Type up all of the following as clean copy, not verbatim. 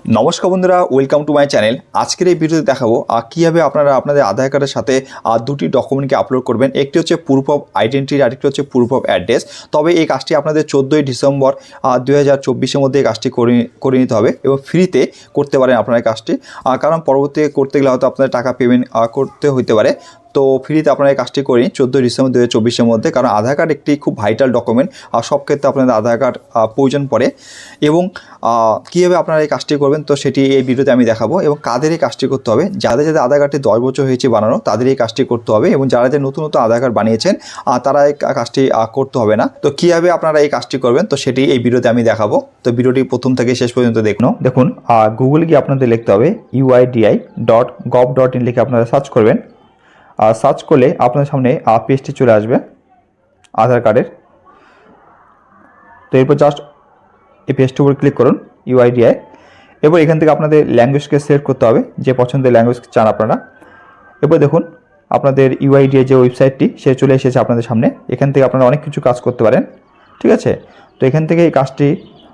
নমস্কার বন্ধুরা, welcome to my channel. আজকের এই ভিডিওতে দেখাবো কীভাবে আপনারা আপনাদের আধার কার্ডের সাথে দুটি ডকুমেন্টকে আপলোড করবেন। একটি হচ্ছে প্রুফ অফ আইডেন্টিটি, আরেকটি হচ্ছে প্রুফ অফ অ্যাড্রেস। তবে এই কাজটি আপনাদের 14ই ডিসেম্বর 2024-এর মধ্যে এই কাজটি করে নিতে হবে এবং ফ্রিতে করতে পারেন আপনারা এই কাজটি, কারণ পরবর্তীতে করতে গেলে হয়তো আপনাদের টাকা পেমেন্ট করতে হতে পারে। তো ফ্রিতে আপনারা এই কাজটি করিন 14 ডিসেম্বর 2024-এর মধ্যে, কারণ আধার কার্ড একটি খুব ভাইটাল ডকুমেন্ট। সব ক্ষেত্রে আপনাদের আধার কার্ড প্রয়োজন পড়ে। এবং কীভাবে আপনারা এই কাজটি করবেন তো সেটি এই ভিডিওতে আমি দেখাবো। এবং কাদের এই কাজটি করতে হবে, যাদের আধার কার্ডটি 10 বছর হয়েছে বানানো তাদের এই কাজটি করতে হবে, এবং যারা নতুন আধার কার্ড বানিয়েছেন তারা এই কাজটি করতে হবে না। তো কীভাবে আপনারা এই কাজটি করবেন তো সেটি এই ভিডিওতে আমি দেখাবো। তো ভিডিওটি প্রথম থেকে শেষ পর্যন্ত দেখুন। গুগলে গিয়ে আপনাদের লিখতে হবে uidi.gov.in লিখে আপনারা সার্চ করবেন। সার্চ করলে আপনার সামনে পেজটি চলে আসবে আধার কার্ডের। তো এরপর জাস্ট এই পেজটির উপর ক্লিক করুন ইউআইডিআই। এরপর এখান থেকে আপনাদের ল্যাঙ্গুয়েজকে সিলেক্ট করতে হবে, যে পছন্দের ল্যাঙ্গুয়েজ চান আপনারা। এরপর দেখুন আপনাদের ইউআইডিআই যে ওয়েবসাইটটি সে চলে এসেছে আপনাদের সামনে। এখান থেকে আপনারা অনেক কিছু কাজ করতে পারেন, ঠিক আছে। তো এখান থেকে এই কাজটি,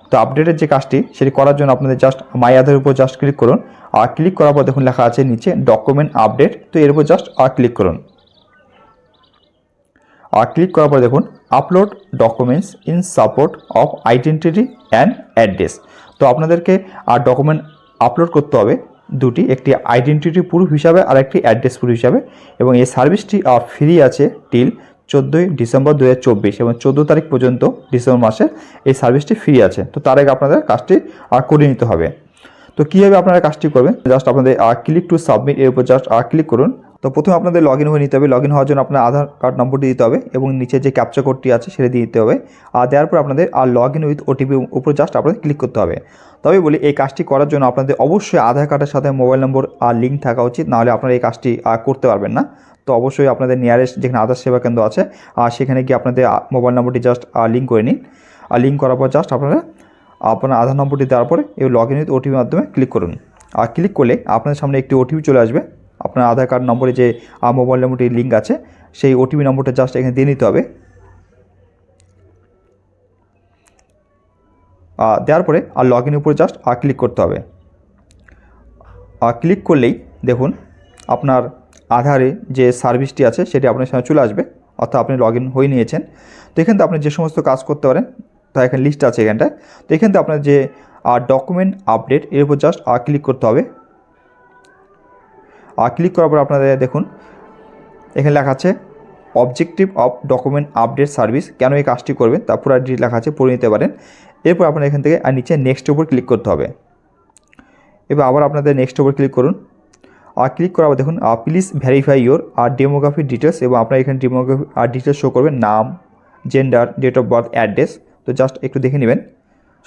তো আপডেটের যে কাজটি সেটি করার জন্য আপনাদের জাস্ট মাই আধারের উপর জাস্ট ক্লিক করুন। আর ক্লিক করার পর দেখুন লেখা আছে নিচে ডকুমেন্ট আপডেট। তো এর উপর জাস্ট ক্লিক করুন। আর ক্লিক করার পর দেখুন upload documents in support of identity and address. তো আপনাদেরকে ডকুমেন্ট আপলোড করতে হবে দুটি, একটি আইডেন্টিটি প্রুফ হিসাবে আর একটি অ্যাড্রেস প্রুফ হিসাবে। এবং এই সার্ভিসটি ফ্রি আছে টিল 14ই ডিসেম্বর 2024 এবং 14 তারিখ পর্যন্ত ডিসেম্বর মাসে এই সার্ভিসটি ফ্রি আছে। তো তার আগে আপনাদের কাজটি করে নিতে হবে। তো কীভাবে আপনারা কাজটি করবেন, জাস্ট আপনাদের ক্লিক টু সাবমিট এর উপর জাস্ট ক্লিক করুন। তো প্রথমে আপনাদের লগ ইন হয়ে নিতে হবে। লগ ইন হওয়ার জন্য আপনার আধার কার্ড নম্বরটি দিতে হবে এবং নিচে যে ক্যাপচা কোডটি আছে সেটা দিয়ে দিতে হবে। আর দেওয়ার পর আপনাদের লগ ইন উইথ ওটিপি উপর জাস্ট আপনাদের ক্লিক করতে হবে। তবে বলি এই কাজটি করার জন্য আপনাদের অবশ্যই আধার কার্ডের সাথে মোবাইল নম্বর লিঙ্ক থাকা উচিত, নাহলে আপনারা এই কাজটি করতে পারবেন না। তো অবশ্যই আপনাদের নিয়ারেস্ট যেখানে আধার সেবা কেন্দ্র আছে সেখানে গিয়ে আপনাদের মোবাইল নম্বরটি জাস্ট লিঙ্ক করে নিন। আর লিঙ্ক করার পর জাস্ট আপনারা আপনার আধার নম্বরটি দেওয়ার পরে এই লগ ইন উইথ ওটিপির মাধ্যমে ক্লিক করুন। আর ক্লিক করলে আপনাদের সামনে একটি ওটিপি চলে আসবে। আপনার আধার কার্ড নম্বরে যে মোবাইল নম্বরটির লিঙ্ক আছে সেই ওটিপি নম্বরটা জাস্ট এখানে দিয়ে নিতে হবে। দেওয়ার পরে লগ ইনের উপরে জাস্ট ক্লিক করতে হবে। ক্লিক করলেই দেখুন আপনার আধারে যে সার্ভিসটি আছে সেটি আপনার সামনে চলে আসবে, অর্থাৎ আপনি লগ ইন হয়ে নিয়েছেন। তো এখান থেকে আপনি যে সমস্ত কাজ করতে পারেন তা এখানে লিস্ট আছে এখানটায়। তো এখান থেকে আপনার যে ডকুমেন্ট আপডেট এর উপর জাস্ট ক্লিক করতে হবে। ক্লিক করার পর আপনাদের দেখুন এখানে লেখা আছে objective of document update service. কেন এই কাজটি করবেন তা পুরো ডিটেইলস লেখা আছে, পড়ে নিতে পারেন। এরপর আপনার এখান থেকে নিচে নেক্সট উপর ক্লিক করতে হবে। এবার আবার আপনাদের নেক্সট উপর ক্লিক করুন। ক্লিক করার পর দেখুন please verify your demography details, এবং আপনার এখানে ডেমোগ্রাফি ডিটেলস শো করবেন, নাম, gender, date of birth, address. তো জাস্ট একটু দেখে নেবেন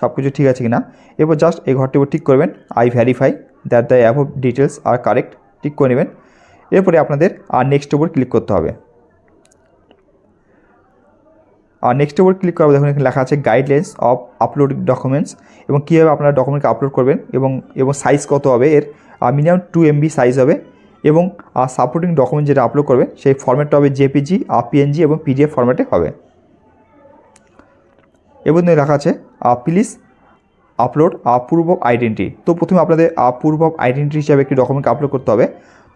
সব কিছু ঠিক আছে কিনা। এরপর জাস্ট এই ঘরটির উপর ঠিক করবেন I verify that the above details are correct, ঠিক করে নেবেন। এরপরে আপনাদের নেক্সট উপর ক্লিক করতে হবে। নেক্সট উপর ক্লিক করার দেখুন এখানে লেখা আছে গাইডলাইন্স অফ আপলোডিং ডকুমেন্টস, এবং কীভাবে আপনারা ডকুমেন্টকে আপলোড করবেন এবং সাইজ কত হবে, এর মিনিমাম 2 MB সাইজ হবে। এবং সাপোর্টিং ডকুমেন্ট যেটা আপলোড করবে সেই ফরম্যাটটা হবে জেপিজি, পিএনজি এবং পিডিএফ ফরম্যাটে হবে। এবং লেখা আছে please upload proof of identity. তো প্রথমে আপনাদের প্রুফ অফ আইডেন্টিটি হিসাবে একটি ডকুমেন্টকে আপলোড করতে হবে।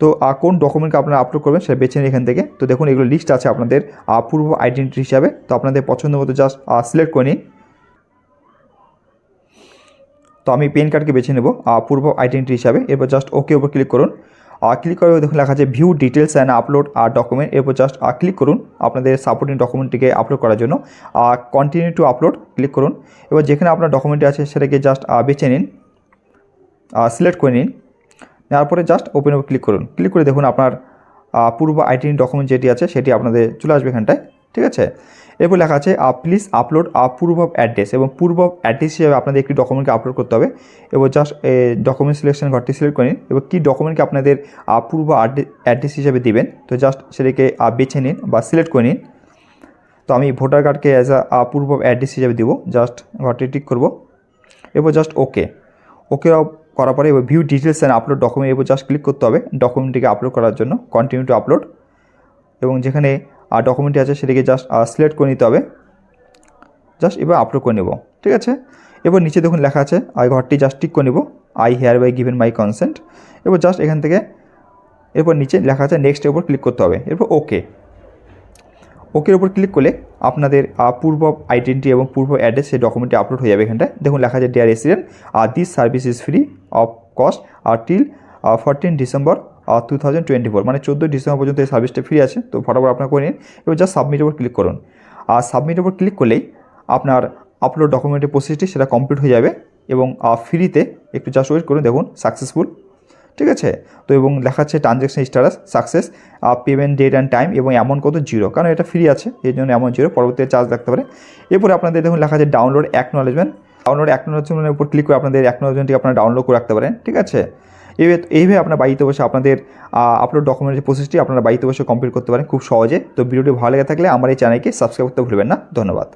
তো কোন ডকুমেন্টকে আপনারা আপলোড করবেন সেটা বেছে নিন এখান থেকে। তো দেখুন এগুলো লিস্ট আছে আপনাদের প্রুফ অফ আইডেন্টিটি হিসাবে। তো আপনাদের পছন্দ মতো জাস্ট সিলেক্ট করে নিন। তো আমি প্যান কার্ডকে বেছে নেব প্রুফ অফ আইডেন্টিটি হিসাবে। এরপর জাস্ট ওকে উপর ক্লিক করুন। ক্লিক করার পর দেখুন লেখা আছে view details and upload document. এরপর জাস্ট ক্লিক করুন আপনাদের সাপোর্টিং ডকুমেন্টটিকে আপলোড করার জন্য। কন্টিনিউ টু আপলোড ক্লিক করুন। এবার যেখানে আপনার ডকুমেন্টটি আছে সেটাকে জাস্ট বেছে নিন, সিলেক্ট করে নিন। নেওয়ার পরে জাস্ট ওপেন উপর ক্লিক করুন। ক্লিক করে দেখুন আপনার পূর্ব আইডেন্টি ডকুমেন্ট যেটি আছে সেটি আপনাদের চলে আসবে এখানটায়, ঠিক আছে। এরপর লেখা আছে please upload proof of address, এবং প্রুফ অফ অ্যাড্রেস হিসেবে আপনাদের একটি ডকুমেন্টকে আপলোড করতে হবে। এবার জাস্ট ডকুমেন্ট সিলেকশন ঘরটি সিলেক্ট করে নিন। এবার কী ডকুমেন্টকে আপনাদের প্রুফ অ্যাড্রেস হিসেবে দিবেন তো জাস্ট সেটাকে বেছে নিন বা সিলেক্ট করে নিন। তো আমি ভোটার কার্ডকে অ্যাজ প্রুফ অফ অ্যাড্রেস হিসেবে দিব, জাস্ট ঘরটি টিক করব। এরপর জাস্ট ওকে করার পরে এবার view details and upload document এরপর জাস্ট ক্লিক করতে হবে ডকুমেন্টটিকে আপলোড করার জন্য। কন্টিনিউ টু আপলোড, এবং যেখানে ডকুমেন্টটি আছে সেটিকে জাস্ট সিলেক্ট করে নিতে হবে। জাস্ট এবার আপলোড করে নেব, ঠিক আছে। এবার নিচে দেখুন লেখা আছে ঘরটি জাস্ট টিক করে নেব। I hereby given my consent. এরপর জাস্ট এখান থেকে এরপর নিচে লেখা আছে নেক্সটের উপর ক্লিক করতে হবে। এরপর ওকের উপর ক্লিক করলে আপনাদের পূর্ব আইডেন্টি এবং পূর্ব অ্যাড্রেস সেই ডকুমেন্টটি আপলোড হয়ে যাবে। এখানটায় দেখুন লেখা আছে dear resident this service is free of cost till 14 December 2024, মানে 14 ডিসেম্বর পর্যন্ত এই সার্ভিসটা ফ্রি আছে। তো ফটাফট আপনার করে নিন। এবার জাস্ট সাবমিটের উপর ক্লিক করুন। আর সাবমিটের উপর ক্লিক করলেই আপনার আপলোড ডকুমেন্টের প্রসেসটি সেটা কমপ্লিট হয়ে যাবে এবং ফ্রিতে একটু জাস্ট ওয়েট করুন, দেখুন সাকসেসফুল, ঠিক আছে। তো এবং লেখা আছে transaction status success, payment date and time এবং অ্যামাউন্ট কত 0, কারণ এটা ফ্রি আছে এই জন্য অ্যামাউন্ট 0, পরবর্তীতে চার্জ লাগতে পারে। এরপরে আপনাদের দেখুন লেখা আছে ডাউনলোড অ্যাকনোলেজমেন্টের উপর ক্লিক করে আপনাদের অ্যাকনোলেজমেন্টটি আপনারা ডাউনলোড করে রাখতে পারেন, ঠিক আছে। এইভাবে আপনার বাড়িতে বসে আপনাদের আপলোড ডকুমেন্টের প্রসেসটি আপনারা বাড়িতে বসে কমপ্লিট করতে পারেন খুব সহজে। তো ভিডিওটি ভালো লেগে থাকলে আমার এই চ্যানেলকে সাবস্ক্রাইব করতে ভুলবেন না। ধন্যবাদ।